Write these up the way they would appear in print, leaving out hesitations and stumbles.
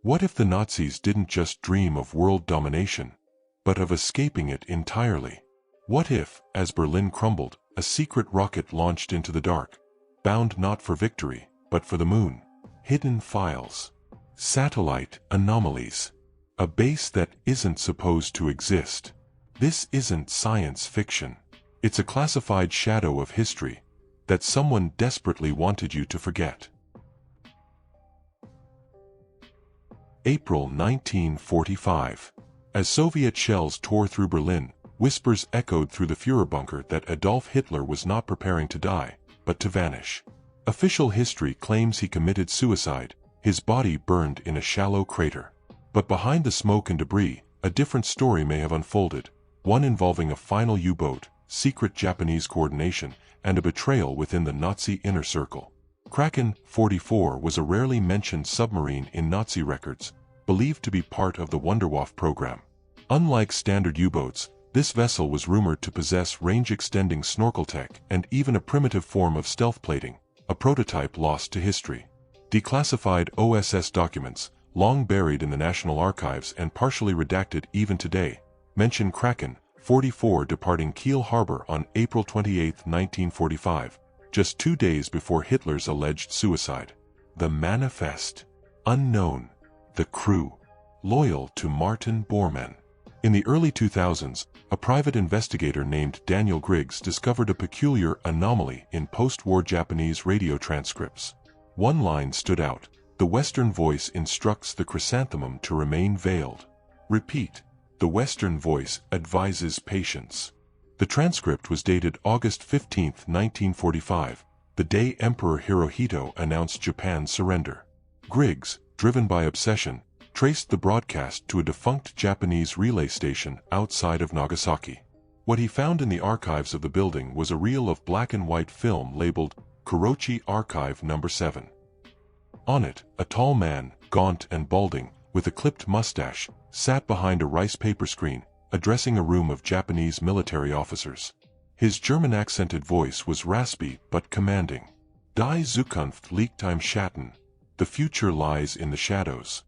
What if the Nazis didn't just dream of world domination, but of escaping it entirely? What if, as Berlin crumbled, a secret rocket launched into the dark, bound not for victory, but for the moon? Hidden files. Satellite anomalies. A base that isn't supposed to exist. This isn't science fiction. It's a classified shadow of history that someone desperately wanted you to forget. April 1945. As Soviet shells tore through Berlin, whispers echoed through the Führerbunker that Adolf Hitler was not preparing to die, but to vanish. Official history claims he committed suicide, his body burned in a shallow crater. But behind the smoke and debris, a different story may have unfolded, one involving a final U-boat, secret Japanese coordination, and a betrayal within the Nazi inner circle. Kraken 44 was a rarely mentioned submarine in Nazi records, believed to be part of the Wunderwaffe program. Unlike standard U-boats, this vessel was rumored to possess range-extending snorkel tech and even a primitive form of stealth plating, a prototype lost to history. Declassified OSS documents, long buried in the National Archives and partially redacted even today, mention Kraken 44 departing Kiel Harbor on April 28, 1945, just 2 days before Hitler's alleged suicide. The manifest. Unknown. The crew. Loyal to Martin Bormann. In the early 2000s, a private investigator named Daniel Griggs discovered a peculiar anomaly in post-war Japanese radio transcripts. One line stood out. The Western voice instructs the chrysanthemum to remain veiled. Repeat. The Western voice advises patience. The transcript was dated August 15, 1945, the day Emperor Hirohito announced Japan's surrender. Griggs, driven by obsession, traced the broadcast to a defunct Japanese relay station outside of Nagasaki. What he found in the archives of the building was a reel of black and white film labeled Kurochi Archive No. 7. On it, a tall man, gaunt and balding, with a clipped mustache, sat behind a rice paper screen, addressing a room of Japanese military officers. His German-accented voice was raspy but commanding. Die Zukunft liegt im Schatten. The future lies in the shadows.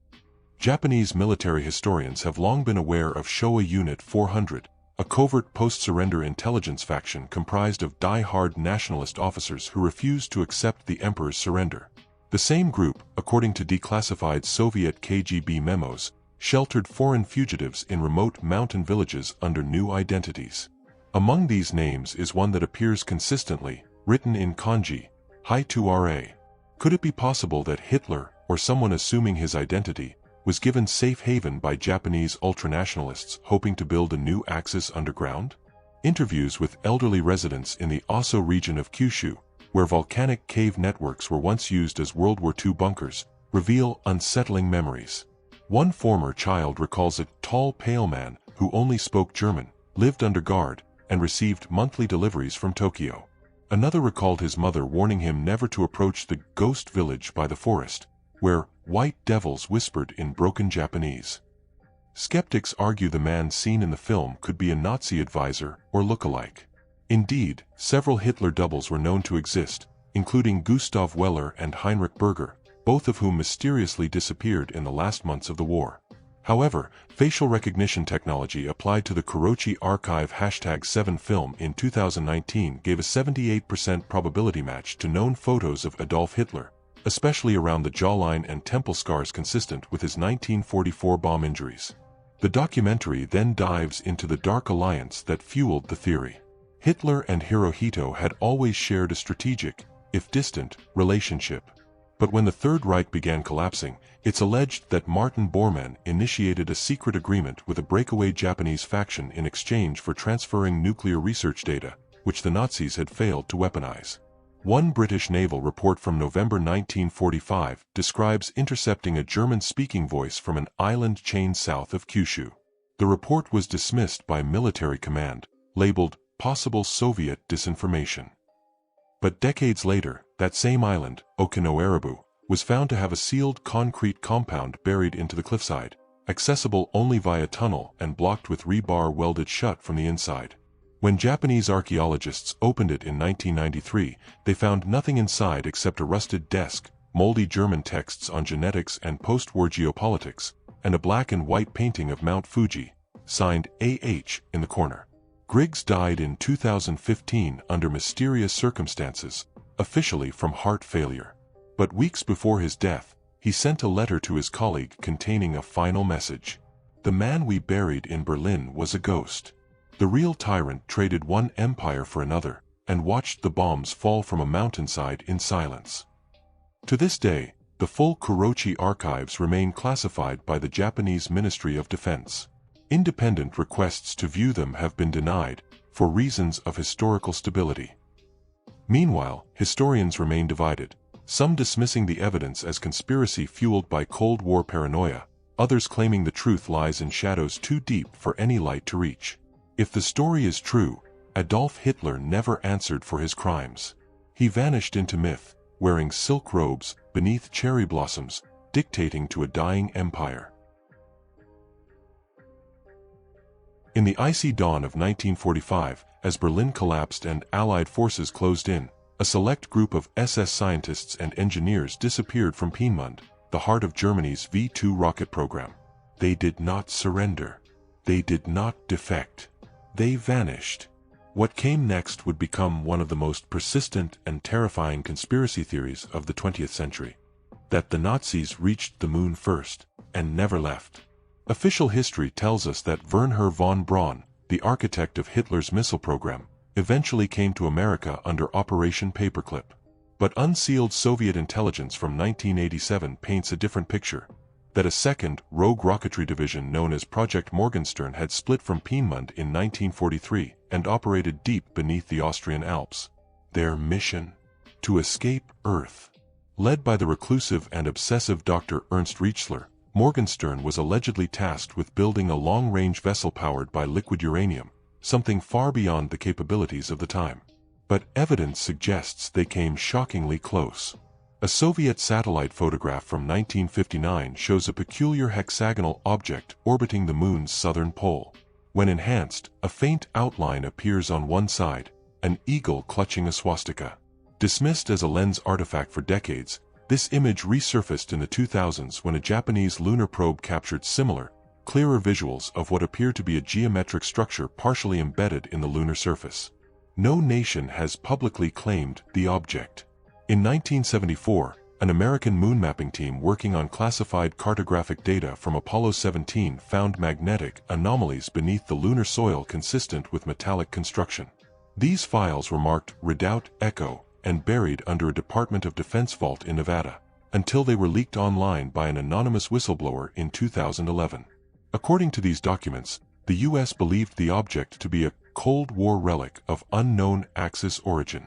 Japanese military historians have long been aware of Showa Unit 400, a covert post-surrender intelligence faction comprised of die-hard nationalist officers who refused to accept the emperor's surrender. The same group, according to declassified Soviet KGB memos, sheltered foreign fugitives in remote mountain villages under new identities. Among these names is one that appears consistently, written in kanji, Hai-2-Ra. Could it be possible that Hitler, or someone assuming his identity, was given safe haven by Japanese ultranationalists hoping to build a new Axis underground? Interviews with elderly residents in the Aso region of Kyushu, where volcanic cave networks were once used as World War II bunkers, reveal unsettling memories. One former child recalls a tall, pale man who only spoke German, lived under guard, and received monthly deliveries from Tokyo. Another recalled his mother warning him never to approach the ghost village by the forest, where white devils whispered in broken Japanese. Skeptics argue the man seen in the film could be a Nazi advisor or look-alike. Indeed, several Hitler doubles were known to exist, including Gustav Weller and Heinrich Berger, both of whom mysteriously disappeared in the last months of the war. However, facial recognition technology applied to the Kurochi Archive #7 film in 2019 gave a 78% probability match to known photos of Adolf Hitler, especially around the jawline and temple scars consistent with his 1944 bomb injuries. The documentary then dives into the dark alliance that fueled the theory. Hitler and Hirohito had always shared a strategic, if distant, relationship. But when the Third Reich began collapsing, it's alleged that Martin Bormann initiated a secret agreement with a breakaway Japanese faction in exchange for transferring nuclear research data, which the Nazis had failed to weaponize. One British naval report from November 1945 describes intercepting a German-speaking voice from an island chain south of Kyushu. The report was dismissed by military command, labeled possible Soviet disinformation. But decades later, that same island, Okinawa, was found to have a sealed concrete compound buried into the cliffside, accessible only via tunnel and blocked with rebar welded shut from the inside. When Japanese archaeologists opened it in 1993, they found nothing inside except a rusted desk, moldy German texts on genetics and post-war geopolitics, and a black and white painting of Mount Fuji, signed A.H. in the corner. Griggs died in 2015 under mysterious circumstances, officially from heart failure. But weeks before his death, he sent a letter to his colleague containing a final message. "The man we buried in Berlin was a ghost. The real tyrant traded one empire for another, and watched the bombs fall from a mountainside in silence." To this day, the full Kurochi archives remain classified by the Japanese Ministry of Defense. Independent requests to view them have been denied, for reasons of historical stability. Meanwhile, historians remain divided, some dismissing the evidence as conspiracy fueled by Cold War paranoia, others claiming the truth lies in shadows too deep for any light to reach. If the story is true, Adolf Hitler never answered for his crimes. He vanished into myth, wearing silk robes beneath cherry blossoms, dictating to a dying empire. In the icy dawn of 1945, as Berlin collapsed and Allied forces closed in, a select group of SS scientists and engineers disappeared from Peenemünde, the heart of Germany's V-2 rocket program. They did not surrender. They did not defect. They vanished. What came next would become one of the most persistent and terrifying conspiracy theories of the 20th century. That the Nazis reached the moon first, and never left. Official history tells us that Wernher von Braun, the architect of Hitler's missile program, eventually came to America under Operation Paperclip. But unsealed Soviet intelligence from 1987 paints a different picture. That a second, rogue rocketry division known as Project Morgenstern had split from Peenemünde in 1943 and operated deep beneath the Austrian Alps. Their mission? To escape Earth. Led by the reclusive and obsessive Dr. Ernst Reichsler, Morgenstern was allegedly tasked with building a long-range vessel powered by liquid uranium, something far beyond the capabilities of the time. But evidence suggests they came shockingly close. A Soviet satellite photograph from 1959 shows a peculiar hexagonal object orbiting the moon's southern pole. When enhanced, a faint outline appears on one side, an eagle clutching a swastika. Dismissed as a lens artifact for decades, this image resurfaced in the 2000s when a Japanese lunar probe captured similar, clearer visuals of what appeared to be a geometric structure partially embedded in the lunar surface. No nation has publicly claimed the object. In 1974, an American moon mapping team working on classified cartographic data from Apollo 17 found magnetic anomalies beneath the lunar soil consistent with metallic construction. These files were marked Redoubt Echo and buried under a Department of Defense vault in Nevada, until they were leaked online by an anonymous whistleblower in 2011. According to these documents, the U.S. believed the object to be a Cold War relic of unknown Axis origin.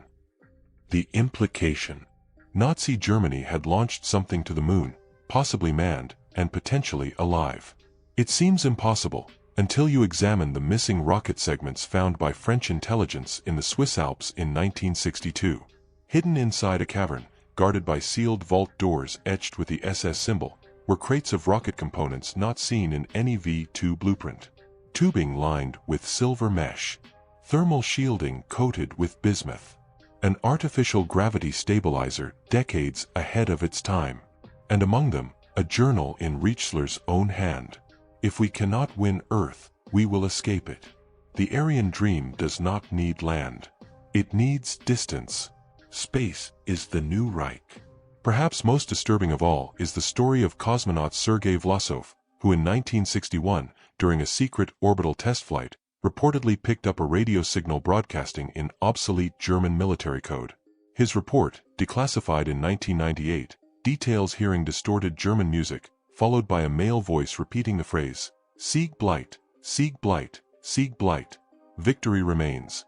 The implication: Nazi Germany had launched something to the moon, possibly manned, and potentially alive. It seems impossible, until you examine the missing rocket segments found by French intelligence in the Swiss Alps in 1962. Hidden inside a cavern, guarded by sealed vault doors etched with the SS symbol, were crates of rocket components not seen in any V-2 blueprint. Tubing lined with silver mesh. Thermal shielding coated with bismuth. An artificial gravity stabilizer decades ahead of its time. And among them, a journal in Reichsler's own hand. If we cannot win Earth, we will escape it. The Aryan dream does not need land. It needs distance. Space is the new Reich. Perhaps most disturbing of all is the story of cosmonaut Sergei Vlasov, who in 1961, during a secret orbital test flight, reportedly picked up a radio signal broadcasting in obsolete German military code. His report, declassified in 1998, details hearing distorted German music, followed by a male voice repeating the phrase, "Sieg bleibt, Sieg bleibt, Sieg bleibt, victory remains."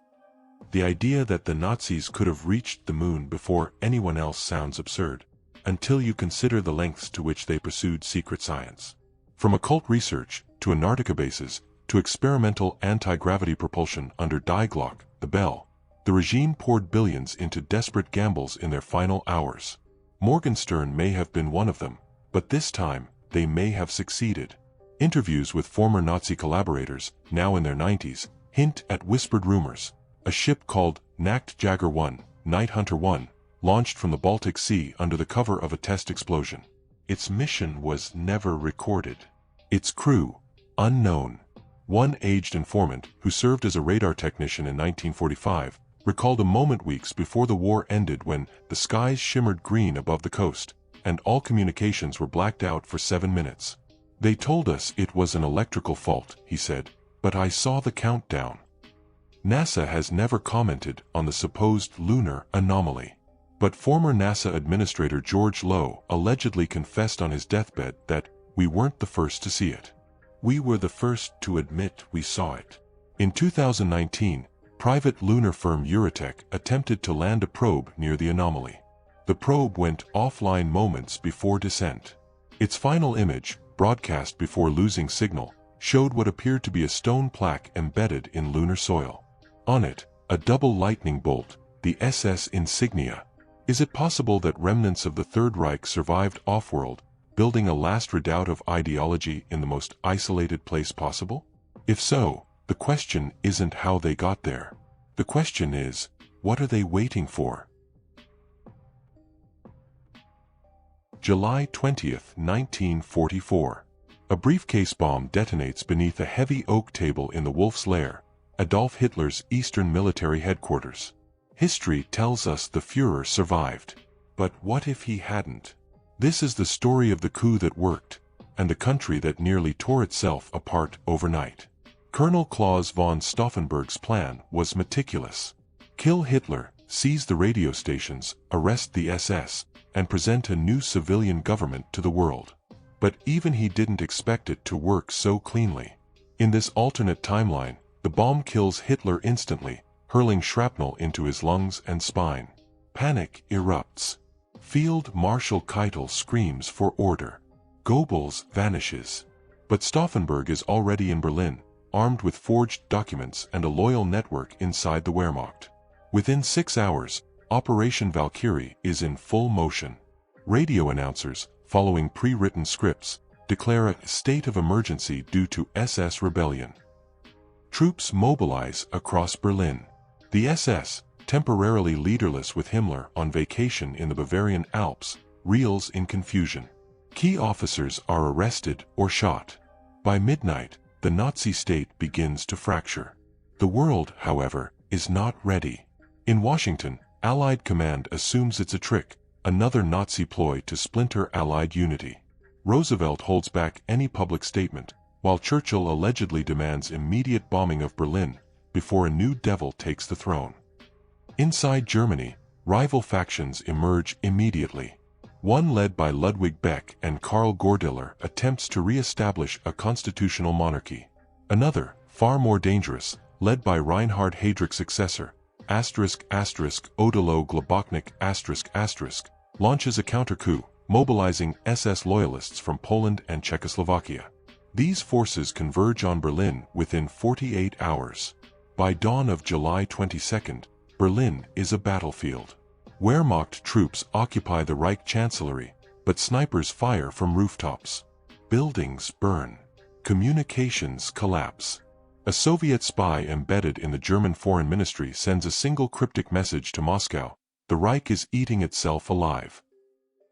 The idea that the Nazis could have reached the moon before anyone else sounds absurd, until you consider the lengths to which they pursued secret science. From occult research, to Antarctica bases, to experimental anti-gravity propulsion under Die Glocke, the bell, the regime poured billions into desperate gambles in their final hours. Morgenstern may have been one of them, but this time, they may have succeeded. Interviews with former Nazi collaborators, now in their 90s, hint at whispered rumors. A ship called Nacht Jager 1, Night Hunter 1, launched from the Baltic Sea under the cover of a test explosion. Its mission was never recorded. Its crew, unknown. One aged informant, who served as a radar technician in 1945, recalled a moment weeks before the war ended when the skies shimmered green above the coast, and all communications were blacked out for 7 minutes. "They told us it was an electrical fault," he said, "but I saw the countdown." NASA has never commented on the supposed lunar anomaly. But former NASA Administrator George Low allegedly confessed on his deathbed that, "We weren't the first to see it. We were the first to admit we saw it." In 2019, private lunar firm Eurotech attempted to land a probe near the anomaly. The probe went offline moments before descent. Its final image, broadcast before losing signal, showed what appeared to be a stone plaque embedded in lunar soil. On it, a double lightning bolt, the SS insignia. Is it possible that remnants of the Third Reich survived off-world, building a last redoubt of ideology in the most isolated place possible? If so, the question isn't how they got there. The question is, what are they waiting for? July 20th, 1944. A briefcase bomb detonates beneath a heavy oak table in the Wolf's Lair, Adolf Hitler's Eastern military headquarters. History tells us the Führer survived. But what if he hadn't? This is the story of the coup that worked, and the country that nearly tore itself apart overnight. Colonel Claus von Stauffenberg's plan was meticulous. Kill Hitler, seize the radio stations, arrest the SS, and present a new civilian government to the world. But even he didn't expect it to work so cleanly. In this alternate timeline, the bomb kills Hitler instantly, hurling shrapnel into his lungs and spine. Panic erupts. Field Marshal Keitel screams for order. Goebbels vanishes. But Stauffenberg is already in Berlin, armed with forged documents and a loyal network inside the Wehrmacht. Within 6 hours, Operation Valkyrie is in full motion. Radio announcers, following pre-written scripts, declare a state of emergency due to SS rebellion. Troops mobilize across Berlin. The SS, temporarily leaderless with Himmler on vacation in the Bavarian Alps, reels in confusion. Key officers are arrested or shot. By midnight, the Nazi state begins to fracture. The world, however, is not ready. In Washington, Allied command assumes it's a trick, another Nazi ploy to splinter Allied unity. Roosevelt holds back any public statement, while Churchill allegedly demands immediate bombing of Berlin before a new devil takes the throne. Inside Germany, rival factions emerge immediately. One led by Ludwig Beck and Karl Gordiller attempts to re-establish a constitutional monarchy. Another, far more dangerous, led by Reinhard Heydrich's successor, Odilo Globoknik launches a counter-coup, mobilizing SS loyalists from Poland and Czechoslovakia. These forces converge on Berlin within 48 hours. By dawn of July 22nd, Berlin is a battlefield. Wehrmacht troops occupy the Reich Chancellery, but snipers fire from rooftops. Buildings burn. Communications collapse. A Soviet spy embedded in the German Foreign Ministry sends a single cryptic message to Moscow: the Reich is eating itself alive.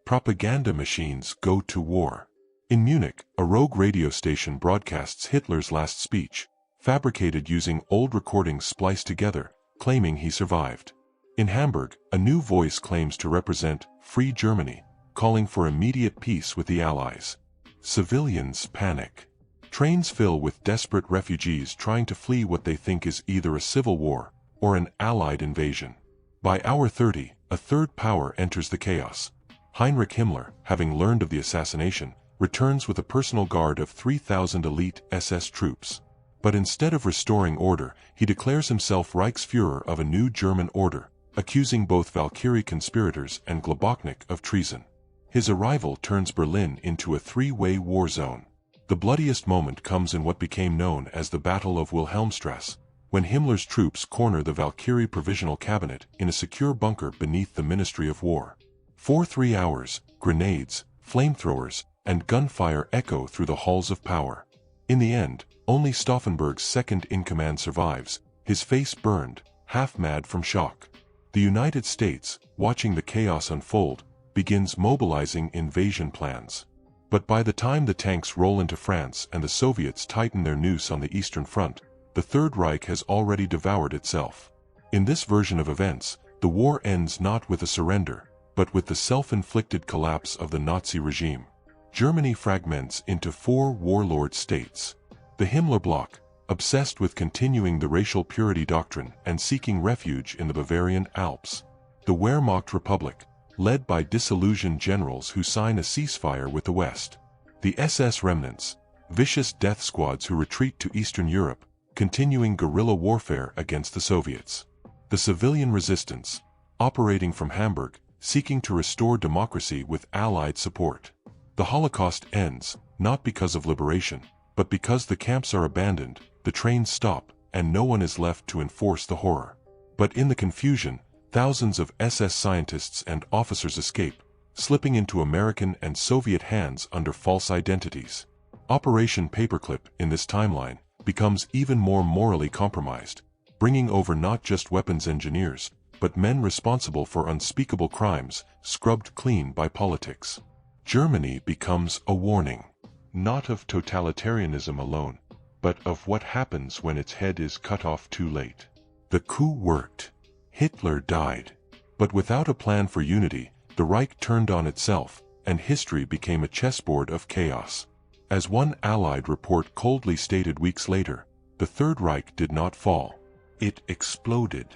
Propaganda machines go to war. In Munich, a rogue radio station broadcasts Hitler's last speech, fabricated using old recordings spliced together, claiming he survived. In Hamburg, a new voice claims to represent Free Germany, calling for immediate peace with the Allies. Civilians panic. Trains fill with desperate refugees trying to flee what they think is either a civil war or an Allied invasion. By hour 30, a third power enters the chaos. Heinrich Himmler, having learned of the assassination, returns with a personal guard of 3,000 elite SS troops. But instead of restoring order, he declares himself Reichsführer of a new German order, accusing both Valkyrie conspirators and Globoknik of treason. His arrival turns Berlin into a three-way war zone. The bloodiest moment comes in what became known as the Battle of Wilhelmstrasse, when Himmler's troops corner the Valkyrie Provisional Cabinet in a secure bunker beneath the Ministry of War. For 3 hours, grenades, flamethrowers, and gunfire echo through the halls of power. In the end, only Stauffenberg's second-in-command survives, his face burned, half-mad from shock. The United States, watching the chaos unfold, begins mobilizing invasion plans. But by the time the tanks roll into France and the Soviets tighten their noose on the Eastern Front, the Third Reich has already devoured itself. In this version of events, the war ends not with a surrender, but with the self-inflicted collapse of the Nazi regime. Germany fragments into 4 warlord states. The Himmler bloc, obsessed with continuing the racial purity doctrine and seeking refuge in the Bavarian Alps. The Wehrmacht Republic, led by disillusioned generals who sign a ceasefire with the West. The SS remnants, vicious death squads who retreat to Eastern Europe, continuing guerrilla warfare against the Soviets. The civilian resistance, operating from Hamburg, seeking to restore democracy with Allied support. The Holocaust ends, not because of liberation, but because the camps are abandoned, the trains stop, and no one is left to enforce the horror. But in the confusion, thousands of SS scientists and officers escape, slipping into American and Soviet hands under false identities. Operation Paperclip, in this timeline, becomes even more morally compromised, bringing over not just weapons engineers, but men responsible for unspeakable crimes, scrubbed clean by politics. Germany becomes a warning, not of totalitarianism alone, but of what happens when its head is cut off too late. The coup worked. Hitler died. But without a plan for unity, the Reich turned on itself, and history became a chessboard of chaos. As one Allied report coldly stated weeks later, the Third Reich did not fall. It exploded.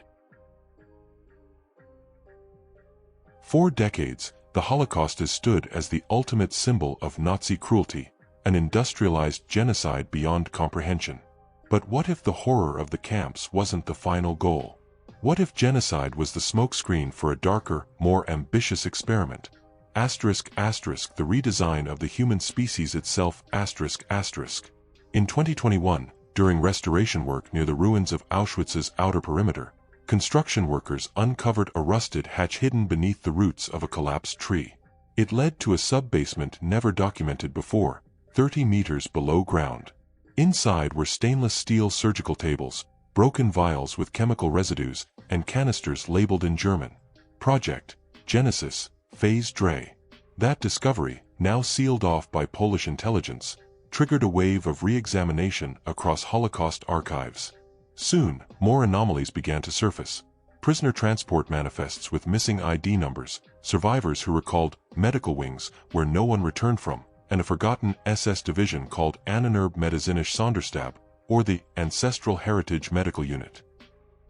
For decades, the Holocaust has stood as the ultimate symbol of Nazi cruelty, an industrialized genocide beyond comprehension. But what if the horror of the camps wasn't the final goal? What if genocide was the smokescreen for a darker, more ambitious experiment? ***, the redesign of the human species itself. ***. In 2021, during restoration work near the ruins of Auschwitz's outer perimeter, construction workers uncovered a rusted hatch hidden beneath the roots of a collapsed tree. It led to a sub-basement never documented before, 30 meters below ground. Inside were stainless steel surgical tables, broken vials with chemical residues, and canisters labeled in German. Project Genesis, Phase Dre. That discovery, now sealed off by Polish intelligence, triggered a wave of re-examination across Holocaust archives. Soon, more anomalies began to surface. Prisoner transport manifests with missing ID numbers, survivors who recalled medical wings where no one returned from, and a forgotten SS division called Annenerbe Medizinische Sonderstab, or the Ancestral Heritage Medical Unit.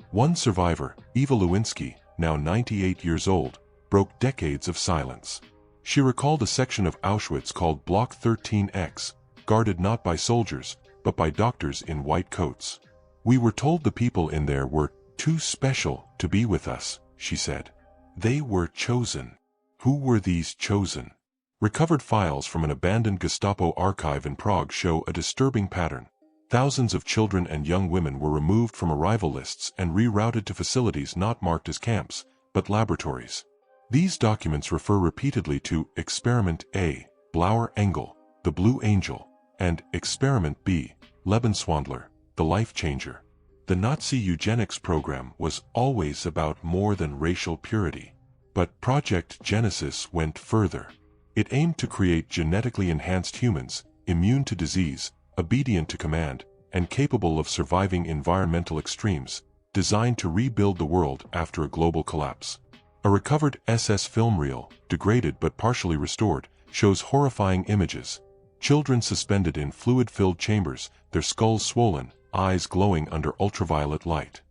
One survivor, Eva Lewinsky, now 98 years old, broke decades of silence. She recalled a section of Auschwitz called Block 13X, guarded not by soldiers, but by doctors in white coats. "We were told the people in there were too special to be with us," she said. "They were chosen." Who were these chosen? Recovered files from an abandoned Gestapo archive in Prague show a disturbing pattern. Thousands of children and young women were removed from arrival lists and rerouted to facilities not marked as camps, but laboratories. These documents refer repeatedly to Experiment A, Blauer Engel, the Blue Angel, and Experiment B, Lebenswandler, the Life Changer. The Nazi eugenics program was always about more than racial purity. But Project Genesis went further. It aimed to create genetically enhanced humans, immune to disease, obedient to command, and capable of surviving environmental extremes, designed to rebuild the world after a global collapse. A recovered SS film reel, degraded but partially restored, shows horrifying images. Children suspended in fluid-filled chambers, their skulls swollen, eyes glowing under ultraviolet light.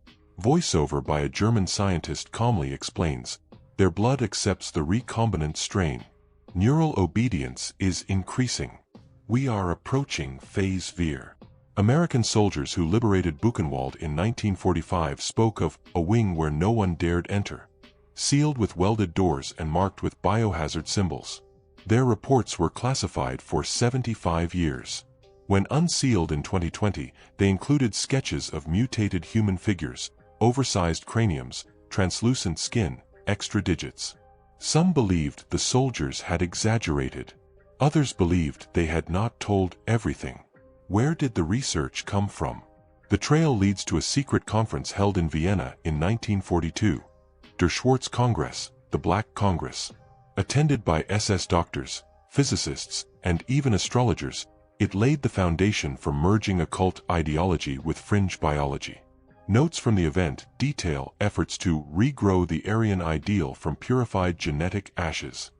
Voiceover by a German scientist calmly explains, "Their blood accepts the recombinant strain. Neural obedience is increasing. We are approaching phase Veer." American soldiers who liberated Buchenwald in 1945 spoke of a wing where no one dared enter, sealed with welded doors and marked with biohazard symbols. Their reports were classified for 75 years. When unsealed in 2020, they included sketches of mutated human figures, oversized craniums, translucent skin, extra digits. Some believed the soldiers had exaggerated. Others believed they had not told everything. Where did the research come from? The trail leads to a secret conference held in Vienna in 1942. Der Schwarze Kongress, the Black Congress. Attended by SS doctors, physicists, and even astrologers, it laid the foundation for merging occult ideology with fringe biology. Notes from the event detail efforts to regrow the Aryan ideal from purified genetic ashes.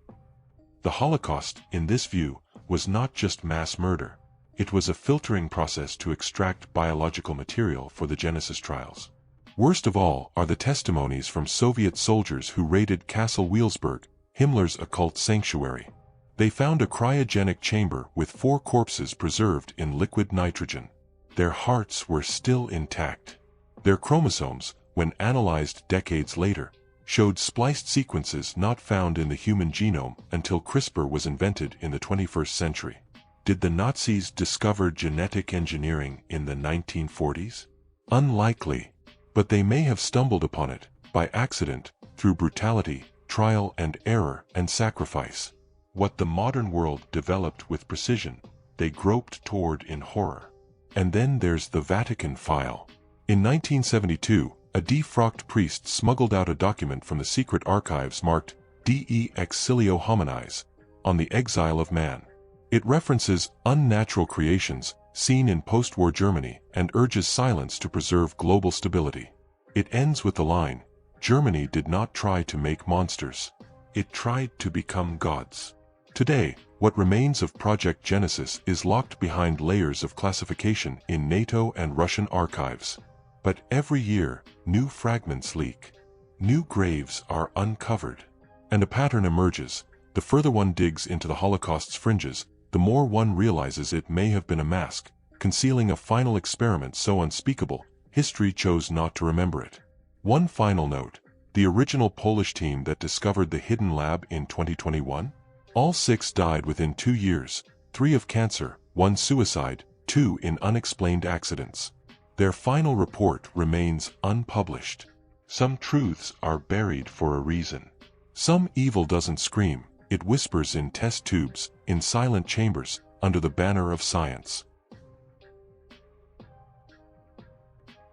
The Holocaust, in this view, was not just mass murder. It was a filtering process to extract biological material for the Genesis trials. Worst of all are the testimonies from Soviet soldiers who raided Castle Wielsberg, Himmler's occult sanctuary. They found a cryogenic chamber with 4 corpses preserved in liquid nitrogen. Their hearts were still intact. Their chromosomes, when analyzed decades later, showed spliced sequences not found in the human genome until CRISPR was invented in the 21st century. Did the Nazis discover genetic engineering in the 1940s? Unlikely, but they may have stumbled upon it, by accident, through brutality, trial and error, and sacrifice. What the modern world developed with precision, they groped toward in horror. And then there's the Vatican file. In 1972, a defrocked priest smuggled out a document from the secret archives marked De Exilio Hominis, on the exile of man. It references unnatural creations seen in post-war Germany and urges silence to preserve global stability. It ends with the line, Germany did not try to make monsters. It tried to become gods. Today, what remains of Project Genesis is locked behind layers of classification in NATO and Russian archives. But every year, new fragments leak. New graves are uncovered. And a pattern emerges. The further one digs into the Holocaust's fringes, the more one realizes it may have been a mask, concealing a final experiment so unspeakable, history chose not to remember it. One final note, the original Polish team that discovered the hidden lab in 2021? All 6 died within 2 years, 3 of cancer, 1 suicide, 2 in unexplained accidents. Their final report remains unpublished. Some truths are buried for a reason. Some evil doesn't scream, it whispers in test tubes, in silent chambers, under the banner of science.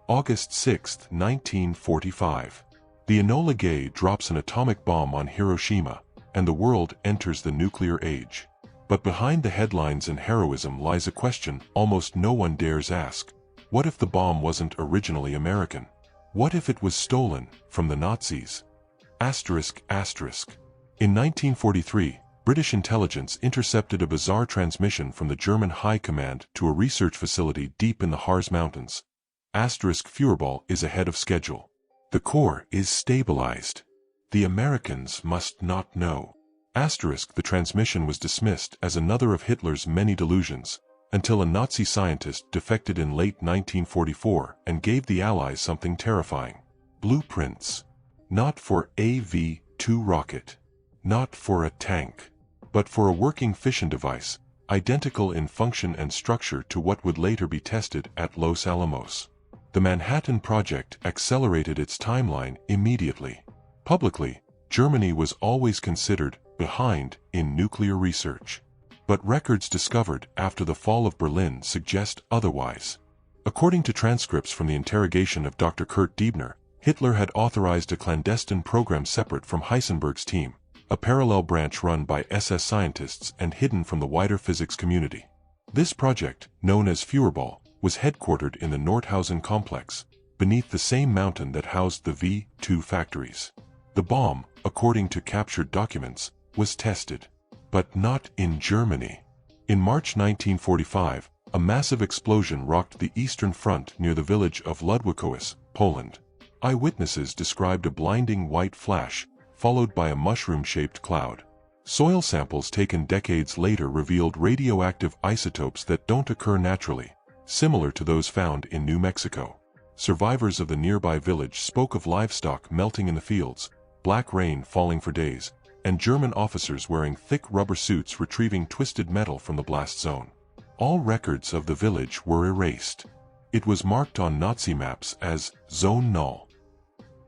August 6, 1945. The Enola Gay drops an atomic bomb on Hiroshima, and the world enters the nuclear age. But behind the headlines and heroism lies a question almost no one dares ask. What if the bomb wasn't originally American? What if it was stolen from the Nazis? Asterisk, asterisk. In 1943, British intelligence intercepted a bizarre transmission from the German High Command to a research facility deep in the Harz Mountains. Asterisk, Feuerball is ahead of schedule. The core is stabilized. The Americans must not know. Asterisk, the transmission was dismissed as another of Hitler's many delusions, until a Nazi scientist defected in late 1944 and gave the Allies something terrifying. Blueprints. Not for a V-2 rocket. Not for a tank. But for a working fission device, identical in function and structure to what would later be tested at Los Alamos. The Manhattan Project accelerated its timeline immediately. Publicly, Germany was always considered behind in nuclear research. But records discovered after the fall of Berlin suggest otherwise. According to transcripts from the interrogation of Dr. Kurt Diebner, Hitler had authorized a clandestine program separate from Heisenberg's team, a parallel branch run by SS scientists and hidden from the wider physics community. This project, known as Feuerball, was headquartered in the Nordhausen complex, beneath the same mountain that housed the V-2 factories. The bomb, according to captured documents, was tested. But not in Germany. In March 1945, a massive explosion rocked the Eastern Front near the village of Ludwikowice, Poland. Eyewitnesses described a blinding white flash, followed by a mushroom-shaped cloud. Soil samples taken decades later revealed radioactive isotopes that don't occur naturally, similar to those found in New Mexico. Survivors of the nearby village spoke of livestock melting in the fields, black rain falling for days, and German officers wearing thick rubber suits retrieving twisted metal from the blast zone. All records of the village were erased. It was marked on Nazi maps as Zone Null.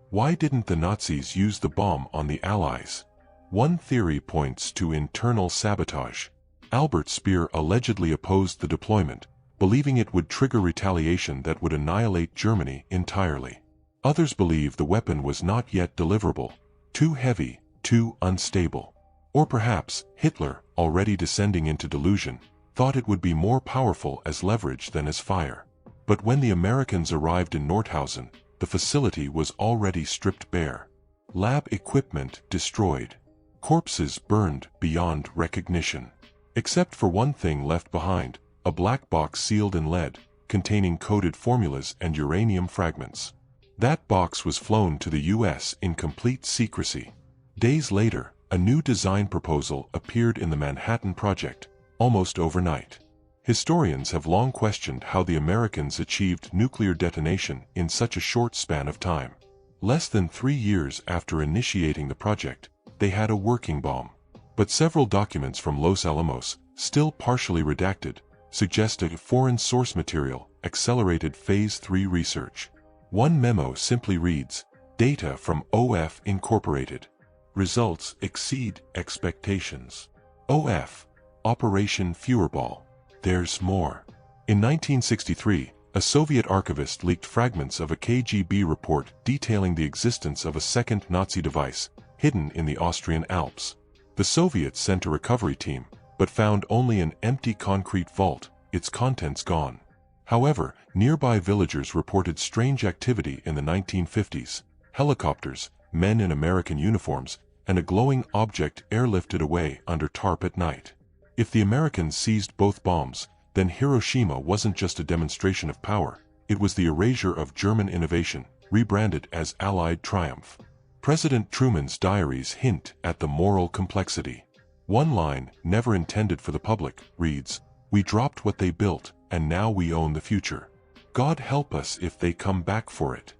Why didn't the Nazis use the bomb on the Allies? One theory points to internal sabotage. Albert Speer allegedly opposed the deployment, believing it would trigger retaliation that would annihilate Germany entirely. Others believe the weapon was not yet deliverable, too heavy, too unstable. Or perhaps Hitler, already descending into delusion, thought it would be more powerful as leverage than as fire. But when the Americans arrived in Nordhausen, the facility was already stripped bare. Lab equipment destroyed. Corpses burned beyond recognition. Except for one thing left behind, a black box sealed in lead, containing coded formulas and uranium fragments. That box was flown to the US in complete secrecy. Days later, a new design proposal appeared in the Manhattan Project, almost overnight. Historians have long questioned how the Americans achieved nuclear detonation in such a short span of time. Less than 3 years after initiating the project, they had a working bomb. But several documents from Los Alamos, still partially redacted, suggest a foreign source material accelerated Phase 3 research. One memo simply reads, "Data from OF Incorporated. Results exceed expectations. OF, Operation Feuerball. There's more." In 1963, a Soviet archivist leaked fragments of a KGB report detailing the existence of a second Nazi device, hidden in the Austrian Alps. The Soviets sent a recovery team, but found only an empty concrete vault, its contents gone. However, nearby villagers reported strange activity in the 1950s, helicopters, men in American uniforms, and a glowing object airlifted away under tarp at night. If the Americans seized both bombs, then Hiroshima wasn't just a demonstration of power, it was the erasure of German innovation, rebranded as Allied triumph. President Truman's diaries hint at the moral complexity. One line, never intended for the public, reads, "We dropped what they built, and now we own the future. God help us if they come back for it."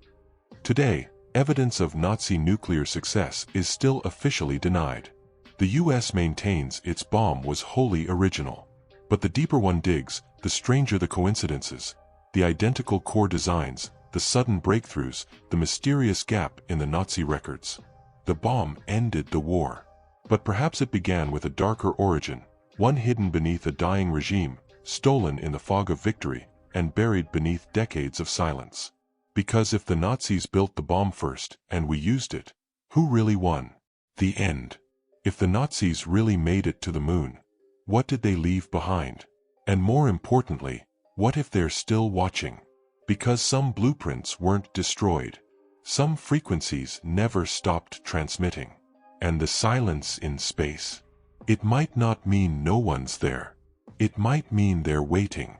Today, evidence of Nazi nuclear success is still officially denied. The US maintains its bomb was wholly original. But the deeper one digs, the stranger the coincidences, the identical core designs, the sudden breakthroughs, the mysterious gap in the Nazi records. The bomb ended the war. But perhaps it began with a darker origin, one hidden beneath a dying regime, stolen in the fog of victory, and buried beneath decades of silence. Because if the Nazis built the bomb first, and we used it, who really won? The end. If the Nazis really made it to the moon, what did they leave behind? And more importantly, what if they're still watching? Because some blueprints weren't destroyed. Some frequencies never stopped transmitting. And the silence in space. It might not mean no one's there. It might mean they're waiting.